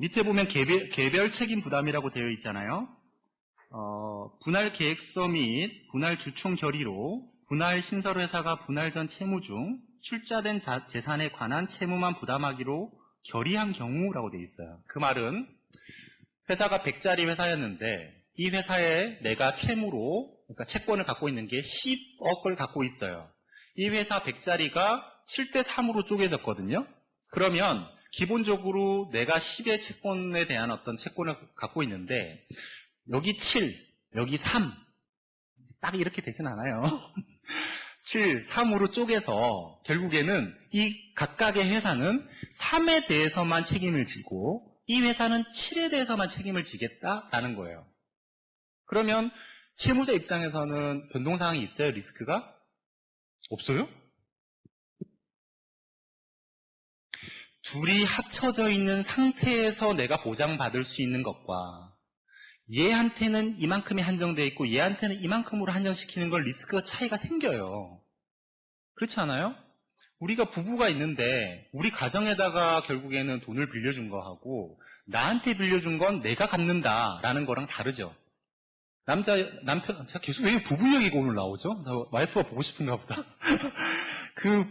밑에 보면 개별 책임 부담이라고 되어 있잖아요. 분할 계획서 및 분할 주총 결의로 분할 신설회사가 분할 전 채무 중 출자된 재산에 관한 채무만 부담하기로 결의한 경우라고 되어 있어요. 그 말은 회사가 100짜리 회사였는데 이 회사에 내가 채무로, 그러니까 채권을 갖고 있는 게 10억을 갖고 있어요. 이 회사 100짜리가 7대3으로 쪼개졌거든요. 그러면 기본적으로 내가 10의 채권에 대한 어떤 채권을 갖고 있는데 여기 7, 여기 3, 딱 이렇게 되진 않아요. 7, 3으로 쪼개서 결국에는 이 각각의 회사는 3에 대해서만 책임을 지고 이 회사는 7에 대해서만 책임을 지겠다라는 거예요. 그러면 채무자 입장에서는 변동사항이 있어요? 리스크가? 없어요? 둘이 합쳐져 있는 상태에서 내가 보장받을 수 있는 것과 얘한테는 이만큼이 한정되어 있고 얘한테는 이만큼으로 한정시키는 걸 리스크가 차이가 생겨요. 그렇지 않아요? 우리가 부부가 있는데 우리 가정에다가 결국에는 돈을 빌려준 거하고 나한테 빌려준 건 내가 갚는다라는 거랑 다르죠. 남편, 계속 왜 부부 얘기가 오늘 나오죠? 와이프가 보고 싶은가 보다. 그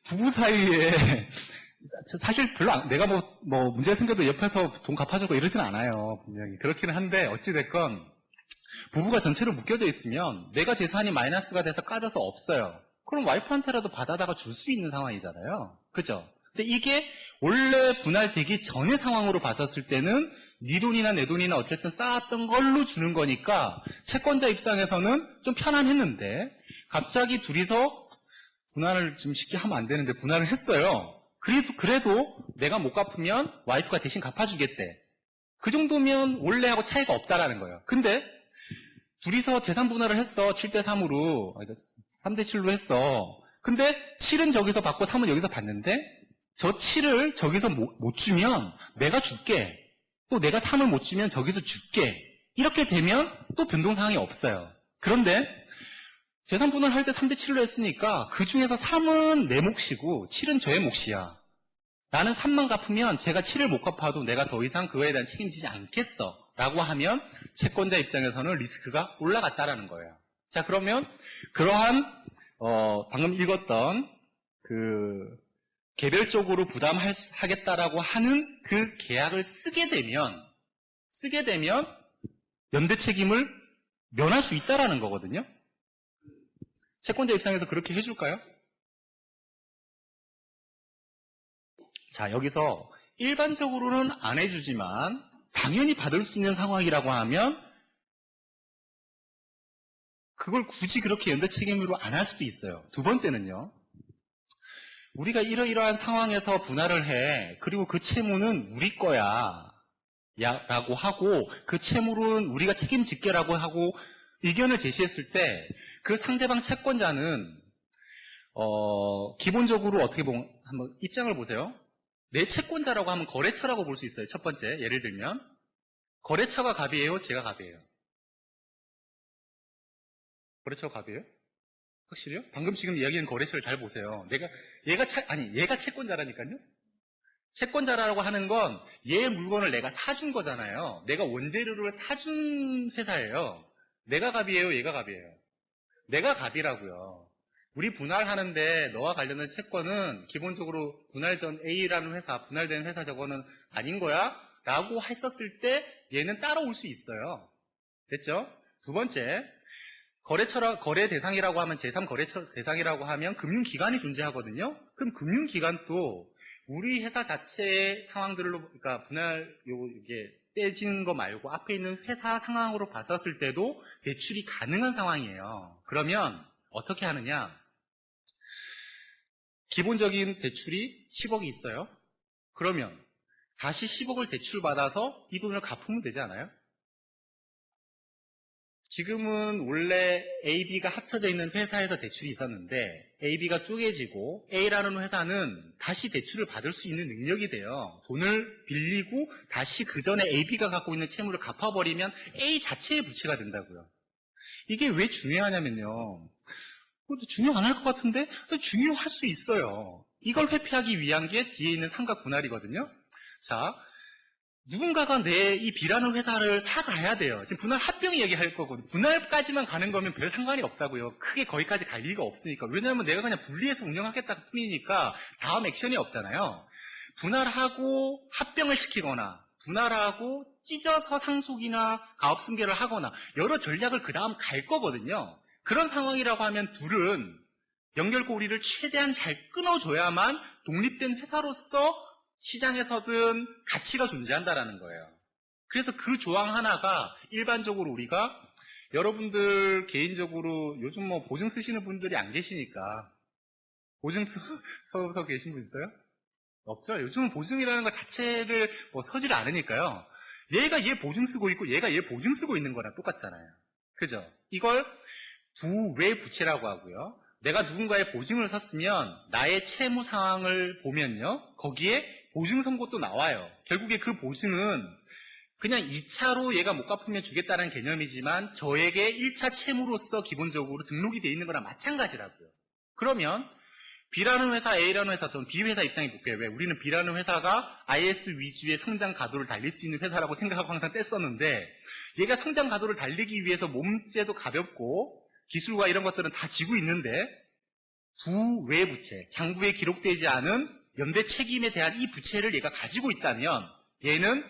부부 사이에 사실 별로 내가 뭐 문제 생겨도 옆에서 돈 갚아주고 이러진 않아요. 분명히 그렇기는 한데 어찌됐건 부부가 전체로 묶여져 있으면 내가 재산이 마이너스가 돼서 까져서 없어요. 그럼 와이프한테라도 받아다가 줄 수 있는 상황이잖아요. 그죠? 근데 이게 원래 분할되기 전의 상황으로 봤었을 때는 네 돈이나 내 돈이나 어쨌든 쌓았던 걸로 주는 거니까 채권자 입장에서는 좀 편안했는데 갑자기 둘이서 분할을 지금 쉽게 하면 안 되는데 분할을 했어요. 그래도 내가 못 갚으면 와이프가 대신 갚아주겠대. 그 정도면 원래하고 차이가 없다라는 거예요. 근데 둘이서 재산 분할을 했어. 7대3으로. 3대7로 했어. 근데 7은 저기서 받고 3은 여기서 받는데 저 7을 저기서 못 주면 내가 줄게. 또 내가 3을 못 주면 저기서 줄게. 이렇게 되면 또 변동사항이 없어요. 그런데 재산 분할할 때 3대7로 했으니까 그 중에서 3은 내 몫이고 7은 저의 몫이야. 나는 3만 갚으면 제가 7을 못 갚아도 내가 더 이상 그거에 대한 책임지지 않겠어. 라고 하면 채권자 입장에서는 리스크가 올라갔다라는 거예요. 자, 그러면 그러한 방금 읽었던 그 개별적으로 부담하겠다라고 하는 그 계약을 쓰게 되면 연대 책임을 면할 수 있다라는 거거든요. 채권자 입장에서 그렇게 해줄까요? 자, 여기서 일반적으로는 안 해주지만 당연히 받을 수 있는 상황이라고 하면 그걸 굳이 그렇게 연대 책임으로 안 할 수도 있어요. 두 번째는요. 우리가 이러이러한 상황에서 분할을 해. 그리고 그 채무는 우리 거야. 라고 하고 그 채무는 우리가 책임질게라고 하고 의견을 제시했을 때 그 상대방 채권자는 기본적으로 어떻게 보면 한번 입장을 보세요. 내 채권자라고 하면 거래처라고 볼 수 있어요. 첫 번째 예를 들면 거래처가 갑이에요? 제가 갑이에요? 거래처가 갑이에요? 확실해요? 방금 지금 이야기한 거래처를 잘 보세요. 얘가 채권자라니까요? 채권자라고 하는 건 얘 물건을 내가 사준 거잖아요. 내가 원재료를 사준 회사예요. 내가 갑이에요? 얘가 갑이에요? 내가 갑이라고요. 우리 분할하는데 너와 관련된 채권은 기본적으로 분할 전 A라는 회사, 분할된 회사 저거는 아닌 거야? 라고 했었을 때 얘는 따라올 수 있어요. 됐죠? 두 번째, 거래 대상이라고 하면 제3거래처 대상이라고 하면 금융기관이 존재하거든요. 그럼 금융기관도 우리 회사 자체의 상황들로 그러니까 이게 떼지는 거 말고 앞에 있는 회사 상황으로 봤었을 때도 대출이 가능한 상황이에요. 그러면 어떻게 하느냐? 기본적인 대출이 10억이 있어요. 그러면 다시 10억을 대출받아서 이 돈을 갚으면 되지 않아요? 지금은 원래 A, B가 합쳐져 있는 회사에서 대출이 있었는데 A, B가 쪼개지고 A라는 회사는 다시 대출을 받을 수 있는 능력이 돼요. 돈을 빌리고 다시 그 전에 A, B가 갖고 있는 채무를 갚아버리면 A 자체의 부채가 된다고요. 이게 왜 중요하냐면요. 중요 안 할 것 같은데 중요할 수 있어요. 이걸 회피하기 위한 게 뒤에 있는 삼각 분할이거든요. 자, 누군가가 내 이 B라는 회사를 사가야 돼요. 지금 분할 합병 얘기할 거거든요. 분할까지만 가는 거면 별 상관이 없다고요. 크게 거기까지 갈 이유가 없으니까. 왜냐하면 내가 그냥 분리해서 운영하겠다 뿐이니까 다음 액션이 없잖아요. 분할하고 합병을 시키거나 분할하고 찢어서 상속이나 가업 승계를 하거나 여러 전략을 그 다음 갈 거거든요. 그런 상황이라고 하면 둘은 연결고리를 최대한 잘 끊어줘야만 독립된 회사로서 시장에서든 가치가 존재한다라는 거예요. 그래서 그 조항 하나가 일반적으로 우리가 여러분들 개인적으로 요즘 뭐 보증 쓰시는 분들이 안 계시니까 보증 서 계신 분 있어요? 없죠? 요즘은 보증이라는 것 자체를 뭐 서지를 않으니까요. 얘가 얘 보증 쓰고 있고 얘가 얘 보증 쓰고 있는 거랑 똑같잖아요. 그죠? 이걸 부외부채라고 하고요. 내가 누군가의 보증을 섰으면 나의 채무 상황을 보면요. 거기에 보증 선고도 나와요. 결국에 그 보증은 그냥 2차로 얘가 못 갚으면 주겠다는 개념이지만 저에게 1차 채무로서 기본적으로 등록이 되어 있는 거랑 마찬가지라고요. 그러면 B라는 회사, A라는 회사, 저는 B 회사 입장에 볼게요. 왜? 우리는 B라는 회사가 IS 위주의 성장 가도를 달릴 수 있는 회사라고 생각하고 항상 뗐었는데 얘가 성장 가도를 달리기 위해서 몸재도 가볍고 기술과 이런 것들은 다 지고 있는데 부외부채, 장부에 기록되지 않은 연대 책임에 대한 이 부채를 얘가 가지고 있다면 얘는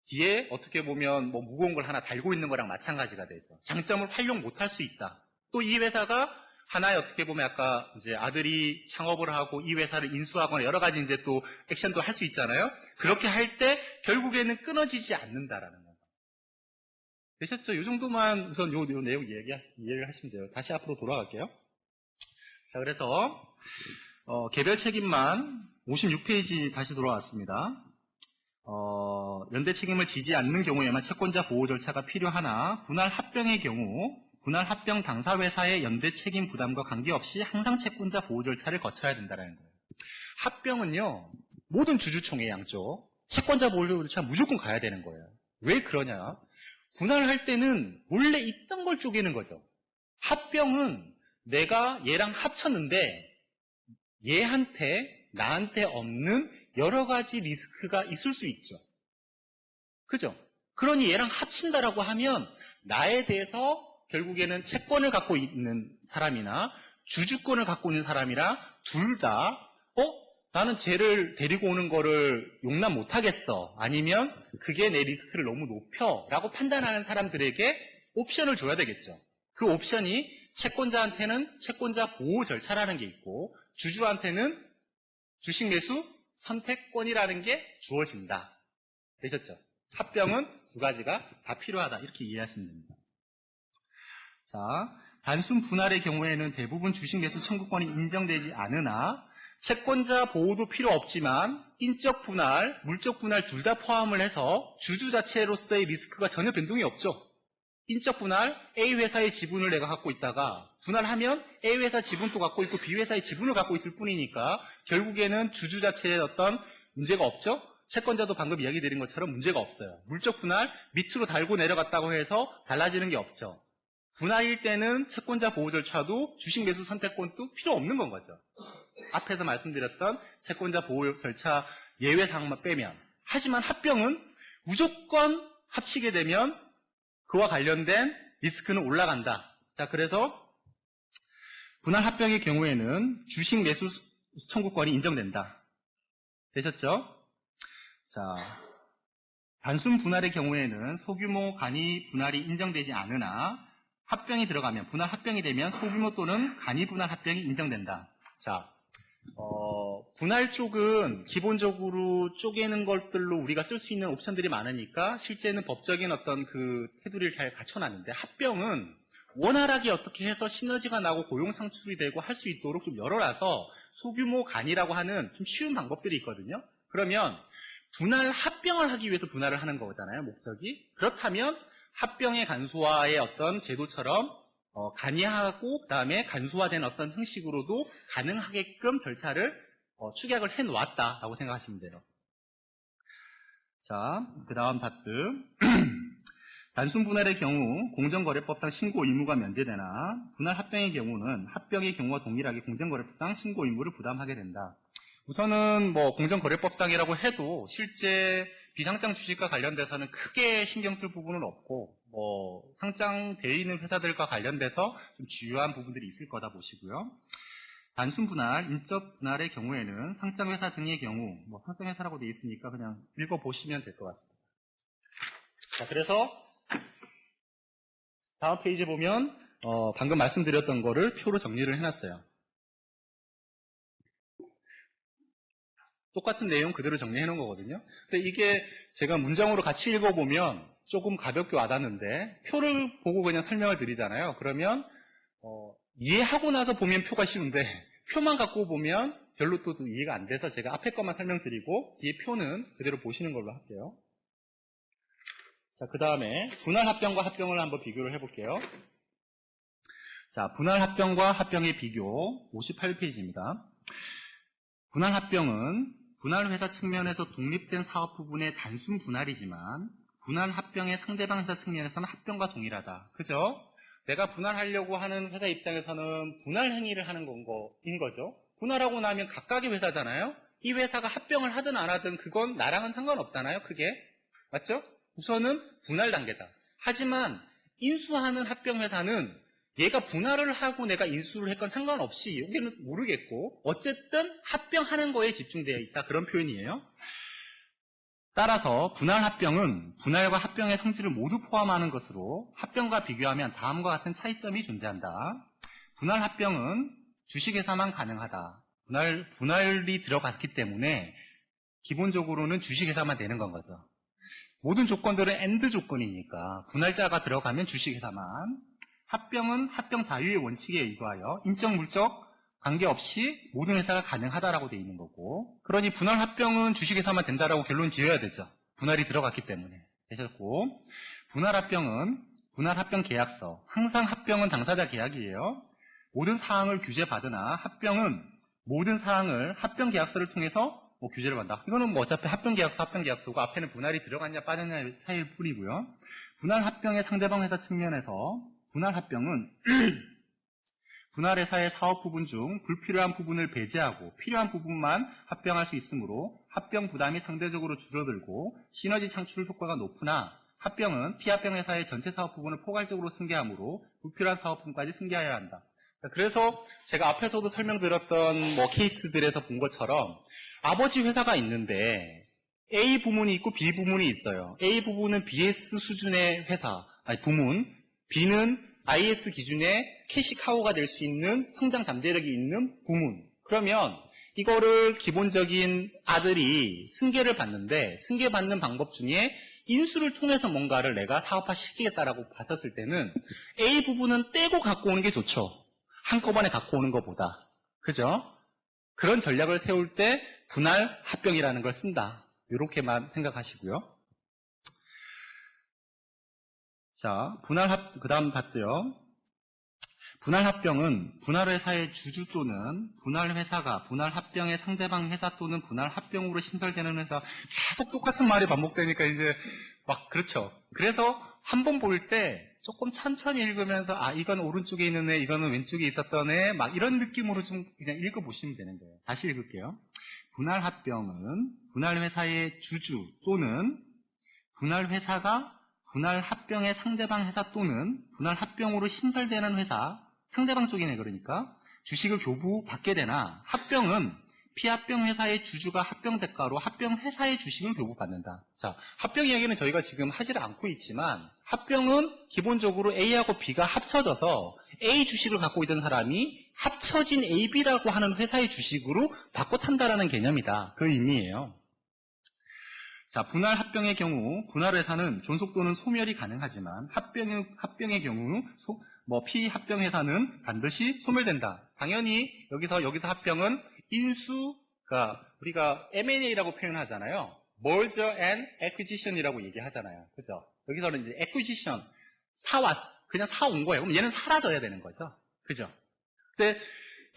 뒤에 어떻게 보면 뭐 무거운 걸 하나 달고 있는 거랑 마찬가지가 되죠. 장점을 활용 못할 수 있다. 또 이 회사가 하나의 어떻게 보면 아까 이제 아들이 창업을 하고 이 회사를 인수하거나 여러 가지 이제 또 액션도 할 수 있잖아요. 그렇게 할 때 결국에는 끊어지지 않는다라는 거. 되셨죠? 이 정도만 우선 요 내용 이해를 하시면 돼요. 다시 앞으로 돌아갈게요. 자, 그래서 개별 책임만 56페이지 다시 돌아왔습니다. 연대 책임을 지지 않는 경우에만 채권자 보호 절차가 필요하나 분할 합병의 경우 분할 합병 당사 회사의 연대 책임 부담과 관계없이 항상 채권자 보호 절차를 거쳐야 된다는 거예요. 합병은요, 모든 주주총회 양쪽 채권자 보호 절차 무조건 가야 되는 거예요. 왜 그러냐? 분할할 때는 원래 있던 걸 쪼개는 거죠. 합병은 내가 얘랑 합쳤는데 얘한테 나한테 없는 여러 가지 리스크가 있을 수 있죠. 그죠? 그러니 얘랑 합친다라고 하면 나에 대해서 결국에는 채권을 갖고 있는 사람이나 주주권을 갖고 있는 사람이랑 둘 다 나는 쟤를 데리고 오는 거를 용납 못하겠어. 아니면 그게 내 리스크를 너무 높여 라고 판단하는 사람들에게 옵션을 줘야 되겠죠. 그 옵션이 채권자한테는 채권자 보호 절차라는 게 있고 주주한테는 주식 매수 선택권이라는 게 주어진다. 되셨죠? 합병은 두 가지가 다 필요하다. 이렇게 이해하시면 됩니다. 자, 단순 분할의 경우에는 대부분 주식 매수 청구권이 인정되지 않으나 채권자 보호도 필요 없지만 인적 분할, 물적 분할 둘 다 포함을 해서 주주 자체로서의 리스크가 전혀 변동이 없죠. 인적 분할, A 회사의 지분을 내가 갖고 있다가 분할하면 A 회사 지분도 갖고 있고 B 회사의 지분을 갖고 있을 뿐이니까 결국에는 주주 자체에 어떤 문제가 없죠. 채권자도 방금 이야기 드린 것처럼 문제가 없어요. 물적 분할 밑으로 달고 내려갔다고 해서 달라지는 게 없죠. 분할일 때는 채권자 보호 절차도 주식 매수 선택권도 필요 없는 건 거죠. 앞에서 말씀드렸던 채권자 보호 절차 예외 사항만 빼면. 하지만 합병은 무조건 합치게 되면 그와 관련된 리스크는 올라간다. 자, 그래서 분할 합병의 경우에는 주식 매수 청구권이 인정된다. 되셨죠? 자, 단순 분할의 경우에는 소규모 간이 분할이 인정되지 않으나 합병이 들어가면 분할 합병이 되면 소규모 또는 간이 분할 합병이 인정된다. 자, 분할 쪽은 기본적으로 쪼개는 것들로 우리가 쓸 수 있는 옵션들이 많으니까 실제는 법적인 어떤 그 테두리를 잘 갖춰놨는데 합병은 원활하게 어떻게 해서 시너지가 나고 고용 창출이 되고 할 수 있도록 좀 열어놔서 소규모 간이라고 하는 좀 쉬운 방법들이 있거든요. 그러면 분할 합병을 하기 위해서 분할을 하는 거잖아요, 목적이. 그렇다면 합병의 간소화의 어떤 제도처럼 간이하고 그다음에 간소화된 어떤 형식으로도 가능하게끔 절차를 축약을 해놓았다라고 생각하시면 돼요. 자, 그 다음 파트. 단순 분할의 경우 공정거래법상 신고 의무가 면제되나 분할 합병의 경우는 합병의 경우와 동일하게 공정거래법상 신고 의무를 부담하게 된다. 우선은 뭐 공정거래법상이라고 해도 실제 비상장 주식과 관련돼서는 크게 신경 쓸 부분은 없고, 상장되어 있는 회사들과 관련돼서 좀 주요한 부분들이 있을 거다 보시고요. 단순 분할, 인적 분할의 경우에는 상장회사 등의 경우, 상장회사라고 되어 있으니까 그냥 읽어보시면 될 것 같습니다. 자, 그래서 다음 페이지 보면, 방금 말씀드렸던 거를 표로 정리를 해놨어요. 똑같은 내용 그대로 정리해 놓은 거거든요. 근데 이게 제가 문장으로 같이 읽어보면 조금 가볍게 와닿는데, 표를 보고 그냥 설명을 드리잖아요. 그러면, 이해하고 나서 보면 표가 쉬운데, 표만 갖고 보면 별로 또 이해가 안 돼서 제가 앞에 것만 설명드리고, 뒤에 표는 그대로 보시는 걸로 할게요. 자, 그 다음에 분할 합병과 합병을 한번 비교를 해볼게요. 자, 분할 합병과 합병의 비교 58페이지입니다. 분할 합병은 분할 회사 측면에서 독립된 사업 부분의 단순 분할이지만 분할 합병의 상대방 회사 측면에서는 합병과 동일하다. 그죠? 내가 분할하려고 하는 회사 입장에서는 분할 행위를 하는 거인 거죠. 분할하고 나면 각각의 회사잖아요. 이 회사가 합병을 하든 안 하든 그건 나랑은 상관없잖아요. 크게. 맞죠? 우선은 분할 단계다. 하지만 인수하는 합병회사는 얘가 분할을 하고 내가 인수를 했건 상관없이 여기는 모르겠고 어쨌든 합병하는 거에 집중되어 있다. 그런 표현이에요. 따라서 분할 합병은 분할과 합병의 성질을 모두 포함하는 것으로 합병과 비교하면 다음과 같은 차이점이 존재한다. 분할 합병은 주식회사만 가능하다. 분할이 들어갔기 때문에 기본적으로는 주식회사만 되는 건 거죠. 모든 조건들은 AND 조건이니까 분할자가 들어가면 주식회사만. 합병은 합병 자유의 원칙에 의거하여 인적 물적 관계없이 모든 회사가 가능하다라고 되어 있는 거고, 그러니 분할 합병은 주식회사만 된다라고 결론 지어야 되죠. 분할이 들어갔기 때문에. 되셨고, 분할 합병은 분할 합병 계약서. 항상 합병은 당사자 계약이에요. 모든 사항을 규제받으나 합병은 모든 사항을 합병 계약서를 통해서 규제를 받는다. 이거는 어차피 합병 계약서고 앞에는 분할이 들어갔냐 빠졌냐의 차이일 뿐이고요. 분할 합병의 상대방 회사 측면에서 분할 합병은 분할회사의 사업 부분 중 불필요한 부분을 배제하고 필요한 부분만 합병할 수 있으므로 합병 부담이 상대적으로 줄어들고 시너지 창출 효과가 높으나 합병은 피합병 회사의 전체 사업 부분을 포괄적으로 승계하므로 불필요한 사업 부분까지 승계해야 한다. 그래서 제가 앞에서도 설명드렸던 케이스들에서 본 것처럼 아버지 회사가 있는데 A 부문이 있고 B 부문이 있어요. A 부문은 BS 수준의 회사, 부문, B는 IS 기준의 캐시카우가 될 수 있는 성장 잠재력이 있는 부문. 그러면 이거를 기본적인 아들이 승계를 받는데 승계받는 방법 중에 인수를 통해서 뭔가를 내가 사업화 시키겠다라고 봤었을 때는 A 부분은 떼고 갖고 오는 게 좋죠. 한꺼번에 갖고 오는 것보다. 그죠? 그런 전략을 세울 때 분할 합병이라는 걸 쓴다. 이렇게만 생각하시고요. 자, 그 다음 봤고요. 분할합병은 분할회사의 주주 또는 분할회사가 분할합병의 상대방 회사 또는 분할합병으로 신설되는 회사. 계속 똑같은 말이 반복되니까 이제 그렇죠. 그래서 한 번 볼 때 조금 천천히 읽으면서 이건 오른쪽에 있는 애, 이거는 왼쪽에 있었던 애, 이런 느낌으로 좀 그냥 읽어보시면 되는 거예요. 다시 읽을게요. 분할합병은 분할회사의 주주 또는 분할회사가 분할합병의 상대방 회사 또는 분할합병으로 신설되는 회사, 상대방 쪽이네 그러니까, 주식을 교부받게 되나 합병은 피합병 회사의 주주가 합병 대가로 합병 회사의 주식을 교부받는다. 자, 합병 이야기는 저희가 지금 하지를 않고 있지만 합병은 기본적으로 A하고 B가 합쳐져서 A 주식을 갖고 있던 사람이 합쳐진 AB라고 하는 회사의 주식으로 바꿔 탄다라는 개념이다. 그 의미예요. 자, 분할 합병의 경우 분할회사는 존속 또는 소멸이 가능하지만 합병의 경우 피합병회사는 반드시 소멸된다. 당연히 여기서 합병은 인수가 우리가 M&A라고 표현하잖아요. Merger and Acquisition이라고 얘기하잖아요. 그죠? 여기서는 이제 Acquisition, 그냥 사온 거예요. 그럼 얘는 사라져야 되는 거죠. 그죠? 근데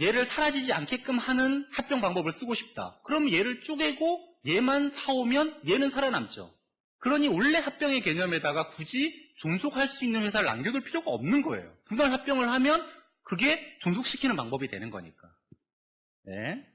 얘를 사라지지 않게끔 하는 합병 방법을 쓰고 싶다. 그럼 얘를 쪼개고 얘만 사오면 얘는 살아남죠. 그러니 원래 합병의 개념에다가 굳이 존속할 수 있는 회사를 남겨둘 필요가 없는 거예요. 분할 합병을 하면 그게 존속시키는 방법이 되는 거니까. 네.